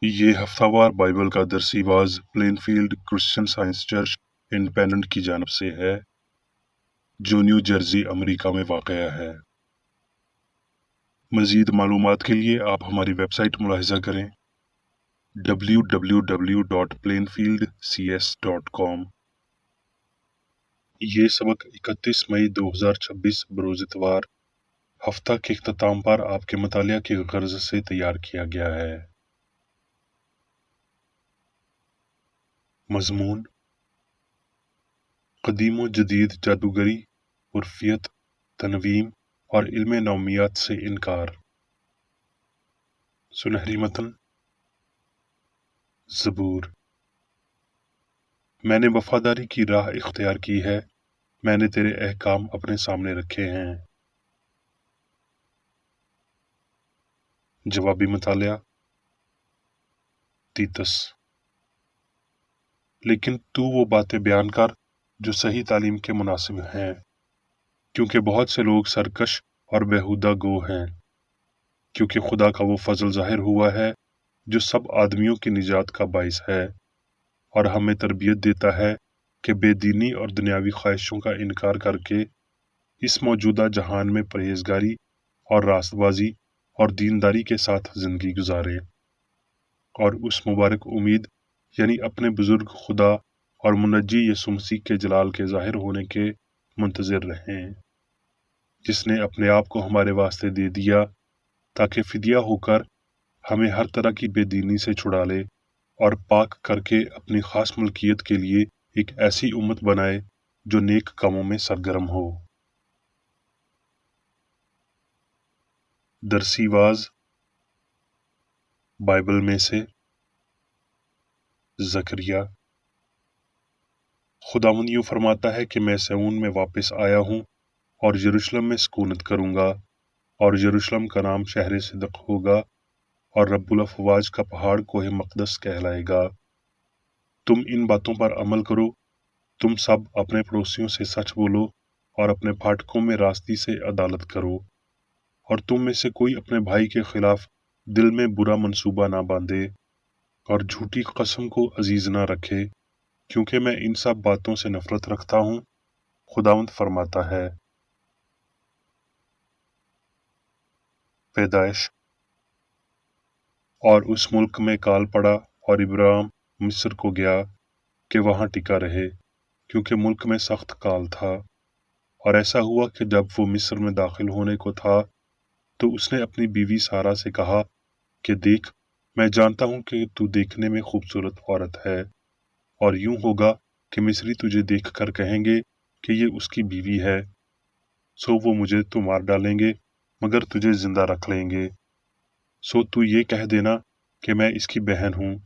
یہ ہفتہ وار بائبل کا درسی واز Plainfield Christian Science Church Independent کی جانب سے ہے جو نیو جرسی امریکہ میں واقع ہے۔ مزید معلومات کے لیے آپ ہماری ویب سائٹ ملاحظہ کریں www.plainfieldcs.com۔ یہ سبق 31 مئی 2026 بروز اتوار ہفتہ کے اختتام پر آپ کے مطالعہ کی غرض سے تیار کیا گیا ہے۔ مضمون: قدیم و جدید جادوگری، عرفیت، تنویم اور علم نومیات سے انکار۔ سنہری متن: زبور۔ میں نے وفاداری کی راہ اختیار کی ہے، میں نے تیرے احکام اپنے سامنے رکھے ہیں۔ جوابی مطالعہ: تیتس۔ لیکن تو وہ باتیں بیان کر جو صحیح تعلیم کے مناسب ہیں، کیونکہ بہت سے لوگ سرکش اور بیہودہ گو ہیں، کیونکہ خدا کا وہ فضل ظاہر ہوا ہے جو سب آدمیوں کی نجات کا باعث ہے، اور ہمیں تربیت دیتا ہے کہ بے دینی اور دنیاوی خواہشوں کا انکار کر کے اس موجودہ جہان میں پرہیزگاری اور راست بازی اور دینداری کے ساتھ زندگی گزارے، اور اس مبارک امید یعنی اپنے بزرگ خدا اور منجی یسوع مسیح کے جلال کے ظاہر ہونے کے منتظر رہیں، جس نے اپنے آپ کو ہمارے واسطے دے دیا تاکہ فدیہ ہو کر ہمیں ہر طرح کی بے دینی سے چھڑا لے اور پاک کر کے اپنی خاص ملکیت کے لیے ایک ایسی امت بنائے جو نیک کاموں میں سرگرم ہو۔ درسی واز بائبل میں سے زکریا۔ خداوند یوں فرماتا ہے کہ میں سیون میں واپس آیا ہوں اور یروشلم میں سکونت کروں گا، اور یروشلم کا نام شہر صدق ہوگا، اور رب الافواج کا پہاڑ کوہ مقدس کہلائے گا۔ تم ان باتوں پر عمل کرو، تم سب اپنے پڑوسیوں سے سچ بولو اور اپنے پھاٹکوں میں راستی سے عدالت کرو، اور تم میں سے کوئی اپنے بھائی کے خلاف دل میں برا منصوبہ نہ باندھے اور جھوٹی قسم کو عزیز نہ رکھے، کیونکہ میں ان سب باتوں سے نفرت رکھتا ہوں، خداوند فرماتا ہے۔ پیدائش۔ اور اس ملک میں کال پڑا اور ابرام مصر کو گیا کہ وہاں ٹکا رہے، کیونکہ ملک میں سخت کال تھا۔ اور ایسا ہوا کہ جب وہ مصر میں داخل ہونے کو تھا تو اس نے اپنی بیوی سارا سے کہا کہ دیکھ، میں جانتا ہوں کہ تو دیکھنے میں خوبصورت عورت ہے، اور یوں ہوگا کہ مصری تجھے دیکھ کر کہیں گے کہ یہ اس کی بیوی ہے، سو وہ مجھے تو مار ڈالیں گے مگر تجھے زندہ رکھ لیں گے، سو تو یہ کہہ دینا کہ میں اس کی بہن ہوں،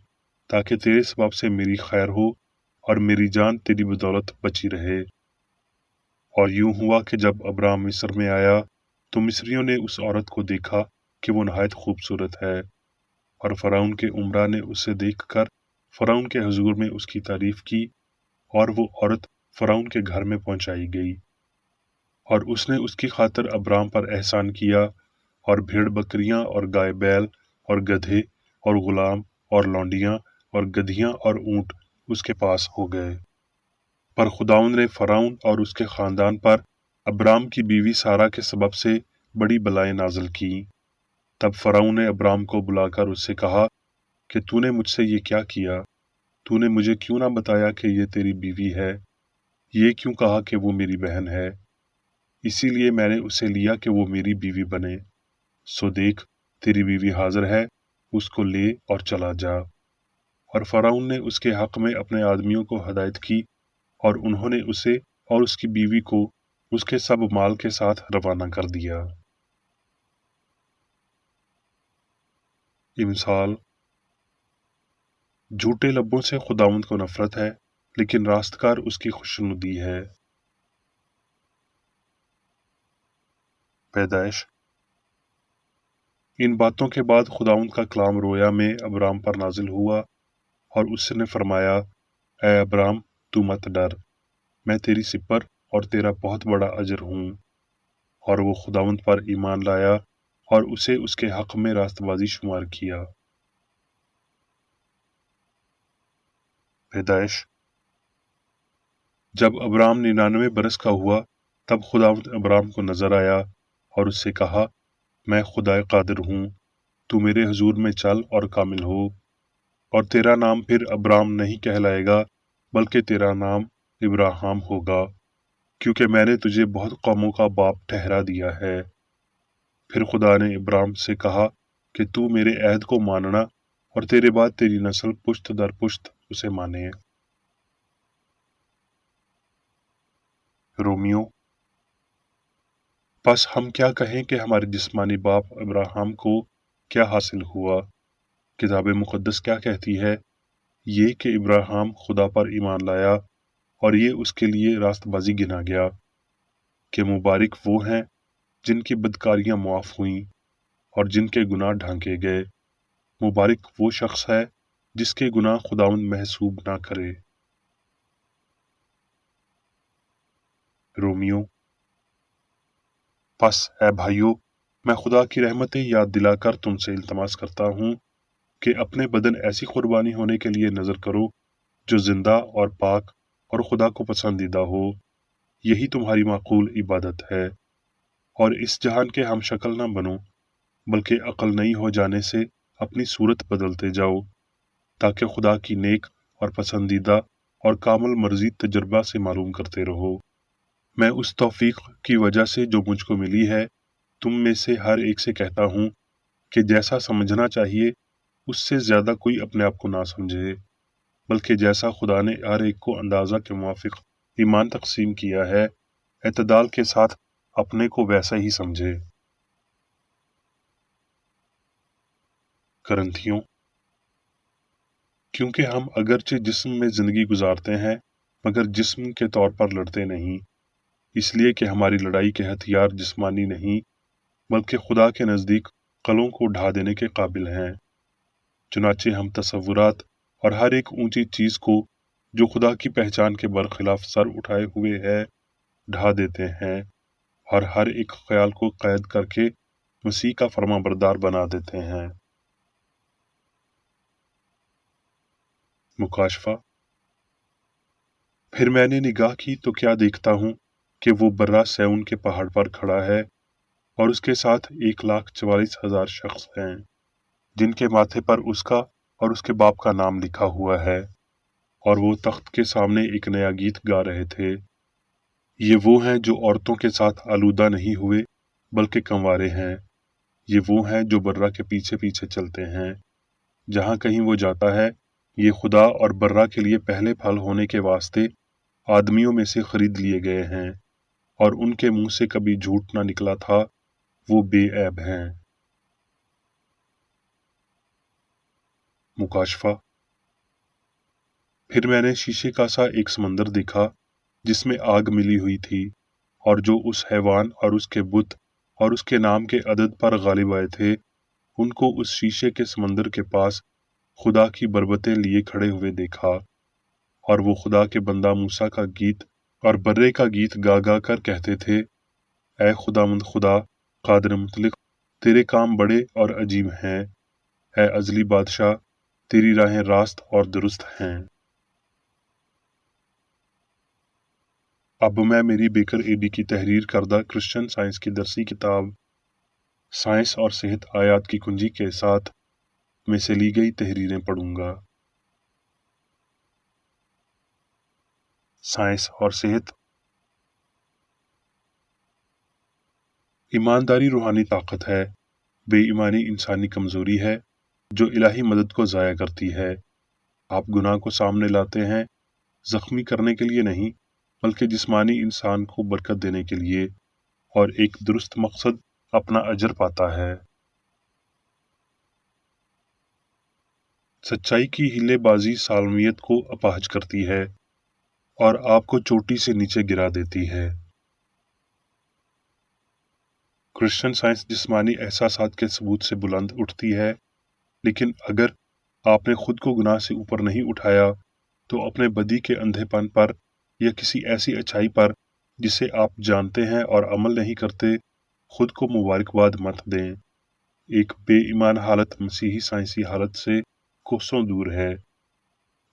تاکہ تیرے سبب سے میری خیر ہو اور میری جان تیری بدولت بچی رہے۔ اور یوں ہوا کہ جب ابرام مصر میں آیا تو مصریوں نے اس عورت کو دیکھا کہ وہ نہایت خوبصورت ہے، اور فرعون کے امراء نے اسے دیکھ کر فرعون کے حضور میں اس کی تعریف کی، اور وہ عورت فرعون کے گھر میں پہنچائی گئی، اور اس نے اس کی خاطر ابرام پر احسان کیا، اور بھیڑ بکریاں اور گائے بیل اور گدھے اور غلام اور لونڈیاں اور گدھیاں اور اونٹ اس کے پاس ہو گئے۔ پر خداوند نے فرعون اور اس کے خاندان پر ابرام کی بیوی سارا کے سبب سے بڑی بلائیں نازل کی۔ تب فرعون نے ابرام کو بلا کر اس سے کہا کہ تو نے مجھ سے یہ کیا کیا؟ تو نے مجھے کیوں نہ بتایا کہ یہ تیری بیوی ہے؟ یہ کیوں کہا کہ وہ میری بہن ہے؟ اسی لیے میں نے اسے لیا کہ وہ میری بیوی بنے۔ سو دیکھ، تیری بیوی حاضر ہے، اس کو لے اور چلا جا۔ اور فرعون نے اس کے حق میں اپنے آدمیوں کو ہدایت کی، اور انہوں نے اسے اور اس کی بیوی کو اس کے سب مال کے ساتھ روانہ کر دیا۔ امثال۔ جھوٹے لبوں سے خداوند کو نفرت ہے، لیکن راستگار اس کی خوشنودی ہے۔ پیدائش۔ ان باتوں کے بعد خداوند کا کلام رویا میں ابرام پر نازل ہوا، اور اس نے فرمایا، اے ابرام، تو مت ڈر، میں تیری سپر اور تیرا بہت بڑا اجر ہوں۔ اور وہ خداوند پر ایمان لایا اور اسے اس کے حق میں راست بازی شمار کیا۔ پیدائش۔ جب ابرام 99 برس کا ہوا تب خداوند ابرام کو نظر آیا اور اس سے کہا، میں خدائے قادر ہوں، تو میرے حضور میں چل اور کامل ہو، اور تیرا نام پھر ابرام نہیں کہلائے گا بلکہ تیرا نام ابراہام ہوگا، کیونکہ میں نے تجھے بہت قوموں کا باپ ٹھہرا دیا ہے۔ پھر خدا نے ابرام سے کہا کہ تو میرے عہد کو ماننا اور تیرے بعد تیری نسل پشت در پشت اسے مانے۔ رومیو۔ پس ہم کیا کہیں کہ ہمارے جسمانی باپ ابراہام کو کیا حاصل ہوا؟ کتاب مقدس کیا کہتی ہے؟ یہ کہ ابراہام خدا پر ایمان لایا اور یہ اس کے لیے راست بازی گنا گیا، کہ مبارک وہ ہیں جن کی بدکاریاں معاف ہوئیں اور جن کے گناہ ڈھانکے گئے۔ مبارک وہ شخص ہے جس کے گناہ خداوند محسوب نہ کرے۔ رومیو۔ پس اے بھائیو، میں خدا کی رحمتیں یاد دلا کر تم سے التماس کرتا ہوں کہ اپنے بدن ایسی قربانی ہونے کے لیے نظر کرو جو زندہ اور پاک اور خدا کو پسندیدہ ہو، یہی تمہاری معقول عبادت ہے۔ اور اس جہان کے ہم شکل نہ بنو، بلکہ عقل نئی ہو جانے سے اپنی صورت بدلتے جاؤ، تاکہ خدا کی نیک اور پسندیدہ اور کامل مرضی تجربہ سے معلوم کرتے رہو۔ میں اس توفیق کی وجہ سے جو مجھ کو ملی ہے تم میں سے ہر ایک سے کہتا ہوں کہ جیسا سمجھنا چاہیے اس سے زیادہ کوئی اپنے آپ کو نہ سمجھے، بلکہ جیسا خدا نے ہر ایک کو اندازہ کے موافق ایمان تقسیم کیا ہے، اعتدال کے ساتھ اپنے کو ویسا ہی سمجھے۔ کرنتھیوں۔ کیونکہ ہم اگرچہ جسم میں زندگی گزارتے ہیں مگر جسم کے طور پر لڑتے نہیں، اس لیے کہ ہماری لڑائی کے ہتھیار جسمانی نہیں بلکہ خدا کے نزدیک قلوں کو ڈھا دینے کے قابل ہیں۔ چنانچہ ہم تصورات اور ہر ایک اونچی چیز کو جو خدا کی پہچان کے برخلاف سر اٹھائے ہوئے ہے ڈھا دیتے ہیں، اور ہر ایک خیال کو قید کر کے مسیح کا فرما بردار بنا دیتے ہیں۔ مکاشفہ۔ پھر میں نے نگاہ کی تو کیا دیکھتا ہوں کہ وہ برہ سیون کے پہاڑ پر کھڑا ہے اور اس کے ساتھ 1,44,000 شخص ہیں، جن کے ماتھے پر اس کا اور اس کے باپ کا نام لکھا ہوا ہے، اور وہ تخت کے سامنے ایک نیا گیت گا رہے تھے۔ یہ وہ ہیں جو عورتوں کے ساتھ آلودہ نہیں ہوئے بلکہ کنوارے ہیں، یہ وہ ہیں جو برہ کے پیچھے پیچھے چلتے ہیں، جہاں کہیں وہ جاتا ہے یہ خدا اور برہ کے لیے پہلے پھل ہونے کے واسطے آدمیوں میں سے خرید لیے گئے ہیں، اور ان کے منہ سے کبھی جھوٹ نہ نکلا تھا، وہ بے عیب ہیں۔ مکاشفہ۔ پھر میں نے شیشے کا سا ایک سمندر دیکھا جس میں آگ ملی ہوئی تھی، اور جو اس حیوان اور اس کے بت اور اس کے نام کے عدد پر غالب آئے تھے ان کو اس شیشے کے سمندر کے پاس خدا کی بربتیں لیے کھڑے ہوئے دیکھا، اور وہ خدا کے بندہ موسیٰ کا گیت اور برے کا گیت گا گا کر کہتے تھے، اے خداوند خدا قادر مطلق، تیرے کام بڑے اور عجیب ہیں، اے ازلی بادشاہ، تیری راہیں راست اور درست ہیں۔ اب میں میری بیکر اے ڈی کی تحریر کردہ کرسچن سائنس کی درسی کتاب سائنس اور صحت آیات کی کنجی کے ساتھ میں سے لی گئی تحریریں پڑھوں گا۔ سائنس اور صحت۔ ایمانداری روحانی طاقت ہے، بے ایمانی انسانی کمزوری ہے جو الہی مدد کو ضائع کرتی ہے۔ آپ گناہ کو سامنے لاتے ہیں زخمی کرنے کے لیے نہیں بلکہ جسمانی انسان کو برکت دینے کے لیے، اور ایک درست مقصد اپنا اجر پاتا ہے۔ سچائی کی ہیلے بازی سالمیت کو اپاہج کرتی ہے اور آپ کو چوٹی سے نیچے گرا دیتی ہے۔ کرسچن سائنس جسمانی احساسات کے ثبوت سے بلند اٹھتی ہے، لیکن اگر آپ نے خود کو گناہ سے اوپر نہیں اٹھایا تو اپنے بدی کے اندھے پن پر یا کسی ایسی اچھائی پر جسے آپ جانتے ہیں اور عمل نہیں کرتے خود کو مبارکباد مت دیں۔ ایک بے ایمان حالت مسیحی سائنسی حالت سے کوسوں دور ہے۔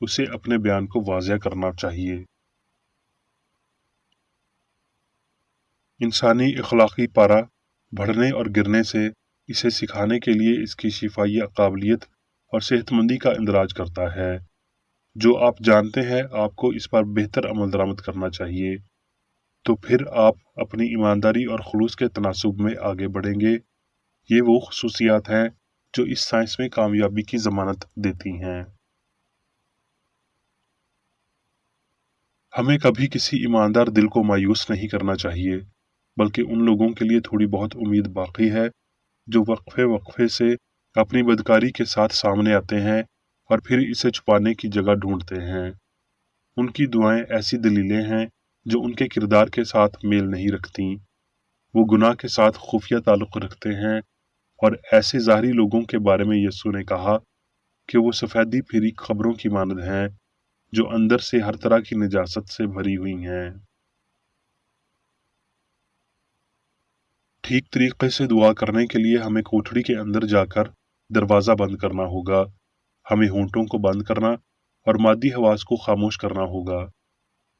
اسے اپنے بیان کو واضح کرنا چاہیے۔ انسانی اخلاقی پارہ بڑھنے اور گرنے سے اسے سکھانے کے لیے اس کی شفائی قابلیت اور صحت مندی کا اندراج کرتا ہے۔ جو آپ جانتے ہیں آپ کو اس پر بہتر عمل درآمد کرنا چاہیے، تو پھر آپ اپنی ایمانداری اور خلوص کے تناسب میں آگے بڑھیں گے۔ یہ وہ خصوصیات ہیں جو اس سائنس میں کامیابی کی ضمانت دیتی ہیں۔ ہمیں کبھی کسی ایماندار دل کو مایوس نہیں کرنا چاہیے، بلکہ ان لوگوں کے لیے تھوڑی بہت امید باقی ہے جو وقفے وقفے سے اپنی بدکاری کے ساتھ سامنے آتے ہیں اور پھر اسے چھپانے کی جگہ ڈھونڈتے ہیں۔ ان کی دعائیں ایسی دلیلیں ہیں جو ان کے کردار کے ساتھ میل نہیں رکھتیں۔ وہ گناہ کے ساتھ خفیہ تعلق رکھتے ہیں، اور ایسے ظاہری لوگوں کے بارے میں یسوع نے کہا کہ وہ سفیدی پھری خبروں کی مانند ہیں جو اندر سے ہر طرح کی نجاست سے بھری ہوئی ہیں۔ ٹھیک طریقے سے دعا کرنے کے لیے ہمیں کوٹھڑی کے اندر جا کر دروازہ بند کرنا ہوگا۔ ہمیں ہونٹوں کو بند کرنا اور مادی حواس کو خاموش کرنا ہوگا۔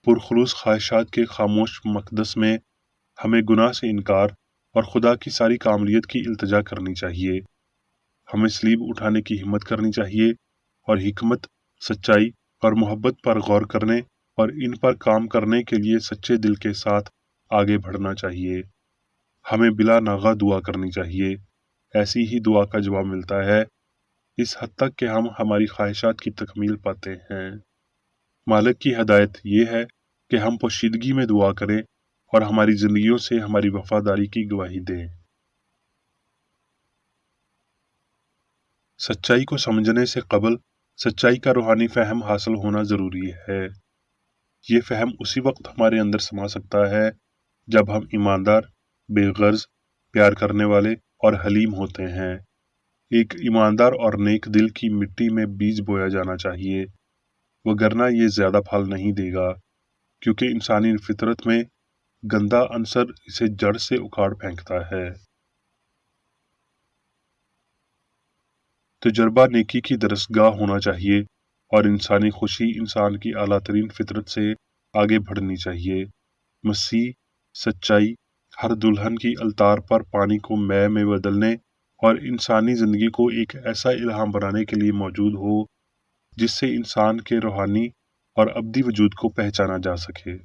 پرخلوص خواہشات کے خاموش مقدس میں ہمیں گناہ سے انکار اور خدا کی ساری کاملیت کی التجا کرنی چاہیے۔ ہمیں صلیب اٹھانے کی ہمت کرنی چاہیے اور حکمت، سچائی اور محبت پر غور کرنے اور ان پر کام کرنے کے لیے سچے دل کے ساتھ آگے بڑھنا چاہیے۔ ہمیں بلا ناغہ دعا کرنی چاہیے۔ ایسی ہی دعا کا جواب ملتا ہے، اس حد تک کہ ہم ہماری خواہشات کی تکمیل پاتے ہیں۔ مالک کی ہدایت یہ ہے کہ ہم پوشیدگی میں دعا کریں اور ہماری زندگیوں سے ہماری وفاداری کی گواہی دیں۔ سچائی کو سمجھنے سے قبل سچائی کا روحانی فہم حاصل ہونا ضروری ہے۔ یہ فہم اسی وقت ہمارے اندر سما سکتا ہے جب ہم ایماندار، بے غرض، پیار کرنے والے اور حلیم ہوتے ہیں۔ ایک ایماندار اور نیک دل کی مٹی میں بیج بویا جانا چاہیے، وگرنہ یہ زیادہ پھل نہیں دے گا، کیونکہ انسانی فطرت میں گندا عنصر اسے جڑ سے اکھاڑ پھینکتا ہے۔ تجربہ نیکی کی درسگاہ ہونا چاہیے اور انسانی خوشی انسان کی اعلیٰ ترین فطرت سے آگے بڑھنی چاہیے۔ مسیح، سچائی، ہر دلہن کی التار پر پانی کو مے میں بدلنے اور انسانی زندگی کو ایک ایسا الہام بنانے کے لیے موجود ہو جس سے انسان کے روحانی اور ابدی وجود کو پہچانا جا سکے۔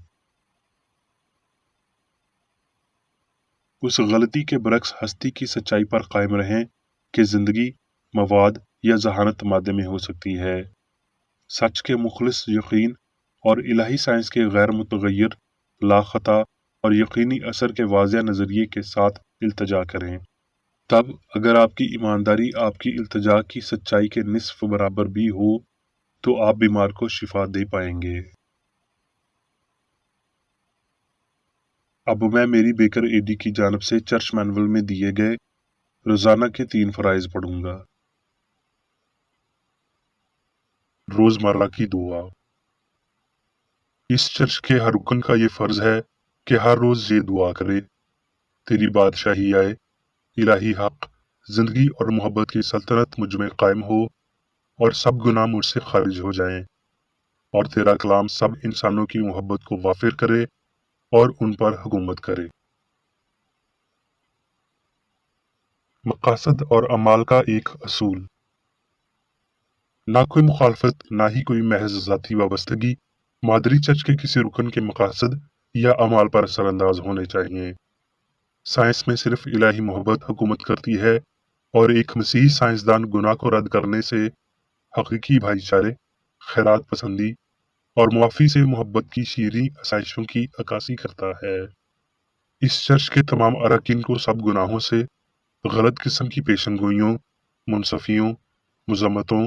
اس غلطی کے برعکس ہستی کی سچائی پر قائم رہیں کہ زندگی مواد یا ذہانت مادے میں ہو سکتی ہے۔ سچ کے مخلص یقین اور الہی سائنس کے غیر متغیر، لاخطا اور یقینی اثر کے واضح نظریے کے ساتھ التجا کریں۔ تب اگر آپ کی ایمانداری آپ کی التجا کی سچائی کے نصف برابر بھی ہو تو آپ بیمار کو شفا دے پائیں گے۔ اب میں میری بیکر ایڈی کی جانب سے چرچ مینول میں دیے گئے روزانہ کے 3 فرائض پڑھوں گا۔ روزمرہ کی دعا۔ اس چرچ کے ہر رکن کا یہ فرض ہے کہ ہر روز یہ دعا کرے، تیری بادشاہی آئے، الہی حق، زندگی اور محبت کی سلطنت مجھ میں قائم ہو اور سب گناہ مجھ سے خارج ہو جائیں، اور تیرا کلام سب انسانوں کی محبت کو وافر کرے اور ان پر حکومت کرے۔ مقاصد اور اعمال کا ایک اصول۔ نہ کوئی مخالفت، نہ ہی کوئی محض ذاتی وابستگی مادری چرچ کے کسی رکن کے مقاصد یا اعمال پر اثر انداز ہونے چاہیے۔ سائنس میں صرف الہی محبت حکومت کرتی ہے، اور ایک مسیحی سائنسدان گناہ کو رد کرنے سے حقیقی بھائی چارے، خیرات پسندی اور معافی سے محبت کی شیریں آسائشوں کی عکاسی کرتا ہے۔ اس چرچ کے تمام اراکین کو سب گناہوں سے، غلط قسم کی پیشن گوئیوں، منصفیوں، مذمتوں،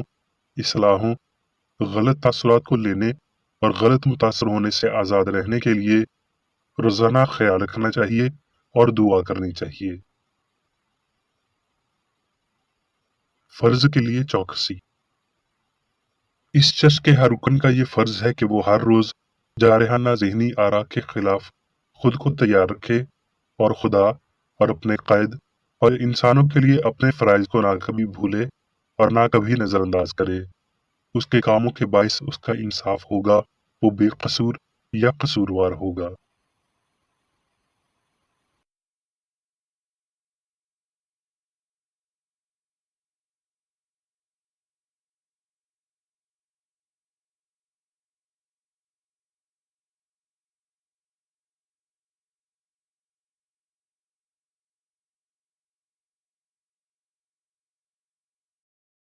اصلاحوں، غلط تاثرات کو لینے اور غلط متاثر ہونے سے آزاد رہنے کے لیے روزانہ خیال رکھنا چاہیے اور دعا کرنی چاہیے۔ فرض کے لیے چوکسی۔ اس چرچ کے ہر رکن کا یہ فرض ہے کہ وہ ہر روز جارحانہ ذہنی آرا کے خلاف خود کو تیار رکھے اور خدا اور اپنے قائد اور انسانوں کے لیے اپنے فرائض کو نہ کبھی بھولے اور نہ کبھی نظر انداز کرے۔ اس کے کاموں کے باعث اس کا انصاف ہوگا، وہ بے قصور یا قصوروار ہوگا۔